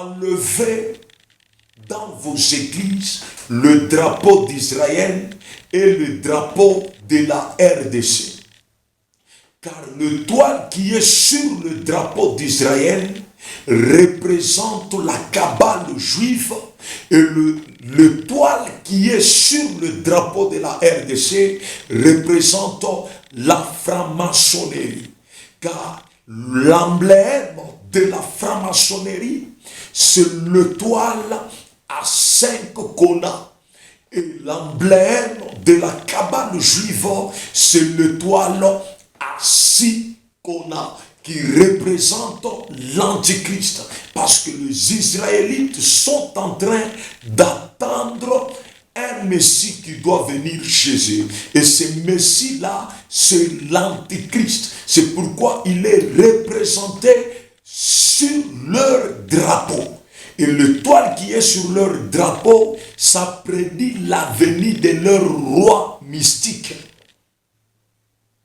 enlevez dans vos églises le drapeau d'Israël et le drapeau de la RDC. Car le toile qui est sur le drapeau d'Israël représente la Kabbale juive et le toile qui est sur le drapeau de la RDC représente la franc-maçonnerie. Car l'emblème de la franc-maçonnerie, c'est le toile à 5 konas. Et l'emblème de la Kabbale juive, c'est le toile à 6 konas qui représente l'Antichrist. Parce que les Israélites sont en train d'attendre un Messie qui doit venir chez eux. Et ce Messie-là, c'est l'Antichrist. C'est pourquoi il est représenté sur leur drapeau. Et le toile qui est sur leur drapeau, ça prédit la venue de leur roi mystique.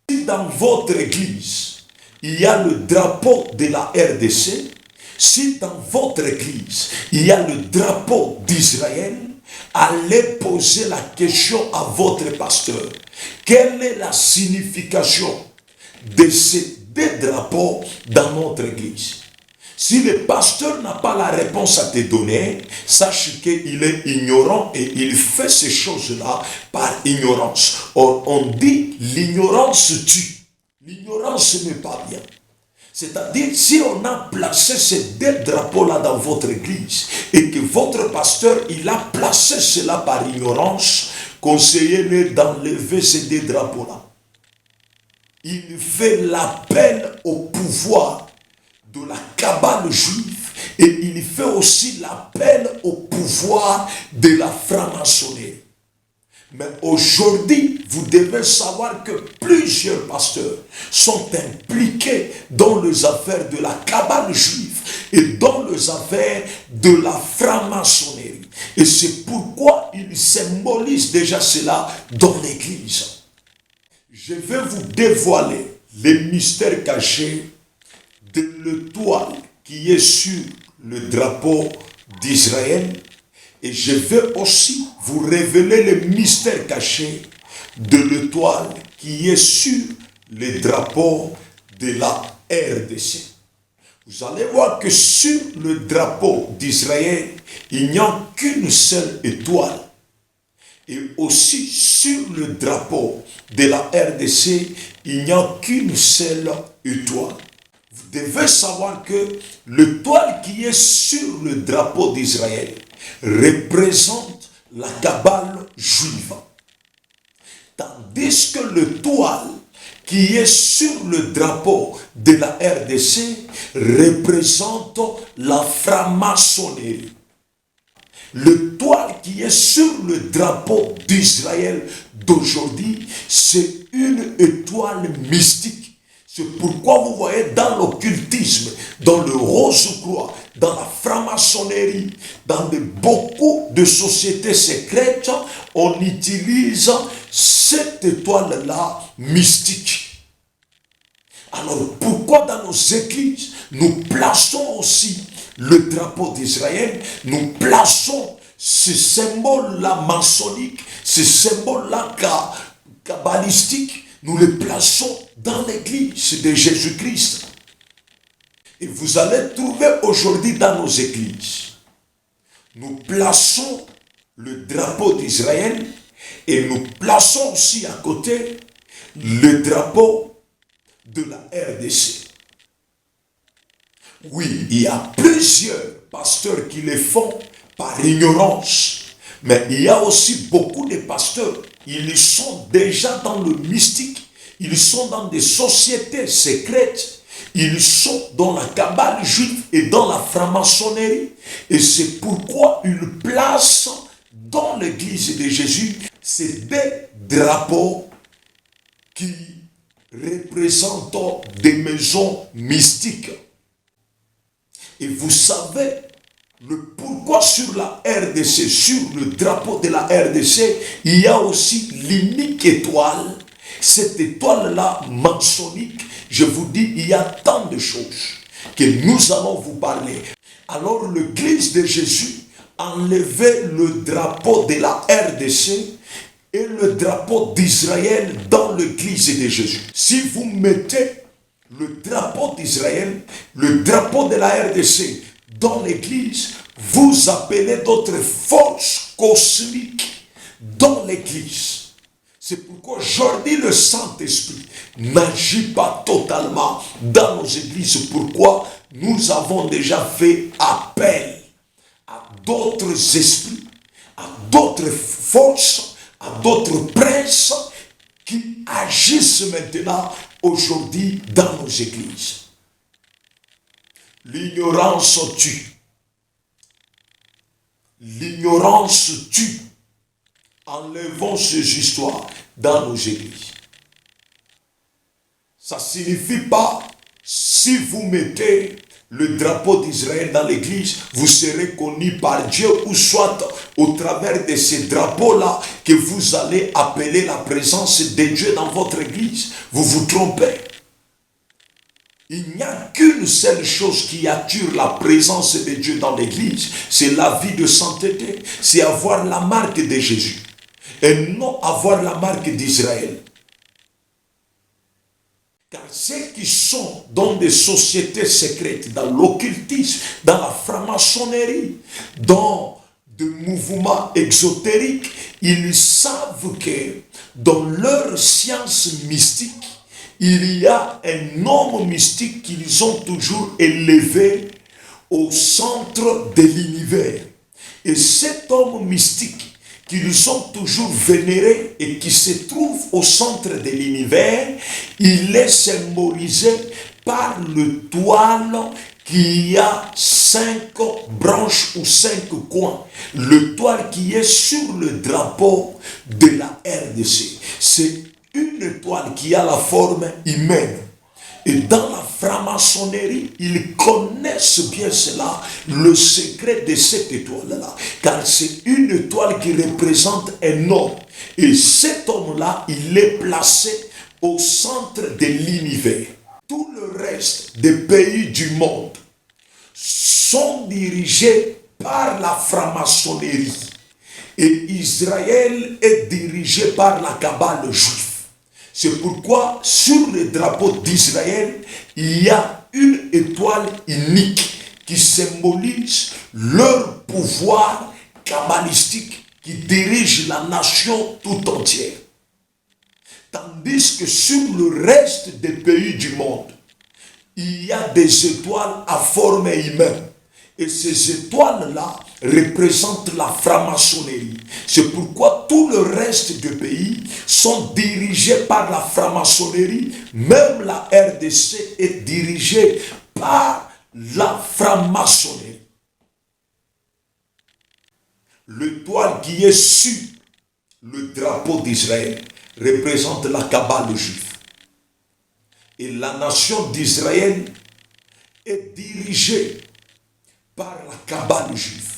Si dans votre église, il y a le drapeau de la RDC, si dans votre église, il y a le drapeau d'Israël, allez poser la question à votre pasteur. Quelle est la signification de ces deux drapeaux dans notre église? Si le pasteur n'a pas la réponse à te donner, sache qu'il est ignorant et il fait ces choses-là par ignorance. Or, on dit l'ignorance tue. L'ignorance n'est pas bien. C'est-à-dire, si on a placé ces deux drapeaux-là dans votre église et que votre pasteur, il a placé cela par ignorance, conseillez-le d'enlever ces deux drapeaux-là. Il fait l'appel au pouvoir de la Kabbale juive et il fait aussi l'appel au pouvoir de la franc-maçonnerie. Mais aujourd'hui, vous devez savoir que plusieurs pasteurs sont impliqués dans les affaires de la Kabbale juive et dans les affaires de la franc-maçonnerie. Et c'est pourquoi ils symbolisent déjà cela dans l'église. Je vais vous dévoiler les mystères cachés de l'étoile qui est sur le drapeau d'Israël. Et je vais aussi vous révéler les mystères cachés de l'étoile qui est sur le drapeau de la RDC. Vous allez voir que sur le drapeau d'Israël, il n'y a qu'une seule étoile. Et aussi sur le drapeau de la RDC, il n'y a qu'une seule étoile. Vous devez savoir que l'étoile qui est sur le drapeau d'Israël représente la Kabbale juive. Tandis que l'étoile qui est sur le drapeau de la RDC représente la franc-maçonnerie. L'étoile qui est sur le drapeau d'Israël d'aujourd'hui, c'est une étoile mystique. C'est pourquoi vous voyez dans l'occultisme, dans le Rose-Croix, dans la franc-maçonnerie, dans beaucoup de sociétés secrètes, on utilise cette étoile-là mystique. Alors pourquoi dans nos églises, nous plaçons aussi le drapeau d'Israël, nous plaçons ce symbole-là maçonnique, ce symbole-là kabbalistique, nous les plaçons dans l'église de Jésus-Christ. Et vous allez trouver aujourd'hui dans nos églises, nous plaçons le drapeau d'Israël et nous plaçons aussi à côté le drapeau de la RDC. Oui, il y a plusieurs pasteurs qui le font par ignorance. Mais il y a aussi beaucoup de pasteurs, ils sont déjà dans le mystique, ils sont dans des sociétés secrètes, ils sont dans la Kabbale juive et dans la franc-maçonnerie. Et c'est pourquoi ils placent dans l'église de Jésus ces deux drapeaux qui représentent des maisons mystiques. Et vous savez le pourquoi sur la RDC, sur le drapeau de la RDC, il y a aussi l'unique étoile. Cette étoile-là, maçonnique, je vous dis, il y a tant de choses que nous allons vous parler. Alors l'église de Jésus enlevait le drapeau de la RDC et le drapeau d'Israël dans l'église de Jésus. Si vous mettez le drapeau d'Israël, le drapeau de la RDC dans l'église, vous appelez d'autres forces cosmiques dans l'église. C'est pourquoi aujourd'hui le Saint-Esprit n'agit pas totalement dans nos églises. Pourquoi? Nous avons déjà fait appel à d'autres esprits, à d'autres forces, à d'autres princes qui agissent maintenant, aujourd'hui, dans nos églises. L'ignorance tue. L'ignorance tue. Enlevons ces histoires dans nos églises. Ça ne signifie pas, si vous mettez le drapeau d'Israël dans l'église, vous serez connu par Dieu, ou soit au travers de ces drapeaux-là que vous allez appeler la présence de Dieu dans votre église. Vous vous trompez. Il n'y a qu'une seule chose qui attire la présence de Dieu dans l'église, c'est la vie de sainteté, c'est avoir la marque de Jésus et non avoir la marque d'Israël. Car ceux qui sont dans des sociétés secrètes, dans l'occultisme, dans la franc-maçonnerie, dans des mouvements exotériques, ils savent que dans leur science mystique, il y a un homme mystique qu'ils ont toujours élevé au centre de l'univers. Et cet homme mystique qu'ils ont toujours vénéré et qui se trouve au centre de l'univers, il est symbolisé par le toile qui a 5 branches ou 5 coins. Le toile qui est sur le drapeau de la RDC. C'est une étoile qui a la forme humaine. Et dans la franc-maçonnerie, ils connaissent bien cela, le secret de cette étoile-là. Car c'est une étoile qui représente un homme. Et cet homme-là, il est placé au centre de l'univers. Tout le reste des pays du monde sont dirigés par la franc-maçonnerie. Et Israël est dirigé par la Kabbale juive. C'est pourquoi sur le drapeau d'Israël, il y a une étoile unique qui symbolise leur pouvoir kabbalistique qui dirige la nation tout entière. Tandis que sur le reste des pays du monde, il y a des étoiles à forme humaine. Et ces étoiles-là représentent la franc-maçonnerie. C'est pourquoi tout le reste des pays sont dirigés par la franc-maçonnerie. Même la RDC est dirigée par la franc-maçonnerie. L'étoile qui est sur le drapeau d'Israël représente la Kabbale juive. Et la nation d'Israël est dirigée par la Kabbale juive,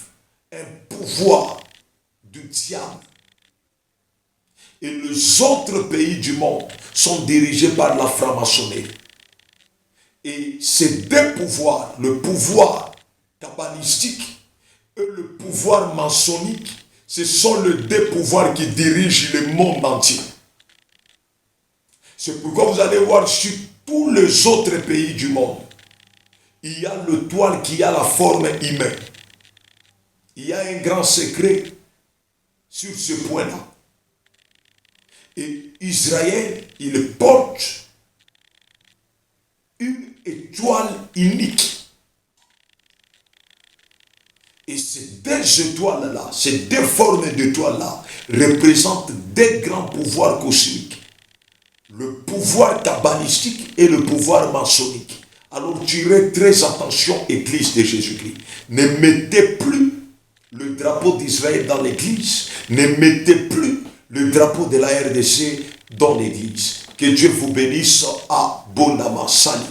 un pouvoir du diable. Et les autres pays du monde sont dirigés par la franc-maçonnerie. Et ces deux pouvoirs, le pouvoir kabbalistique et le pouvoir maçonnique, ce sont les deux pouvoirs qui dirigent le monde entier. C'est pourquoi vous allez voir sur tous les autres pays du monde, il y a le toile qui a la forme humaine. Il y a un grand secret sur ce point-là. Et Israël, il porte une étoile unique. Et ces deux étoiles-là, ces deux formes d'étoiles-là, représentent des grands pouvoirs cosmiques. Le pouvoir kabbalistique et le pouvoir maçonnique. Alors tirez très attention, Église de Jésus-Christ. Ne mettez plus le drapeau d'Israël dans l'église. Ne mettez plus le drapeau de la RDC dans l'église. Que Dieu vous bénisse abondamment. Salut.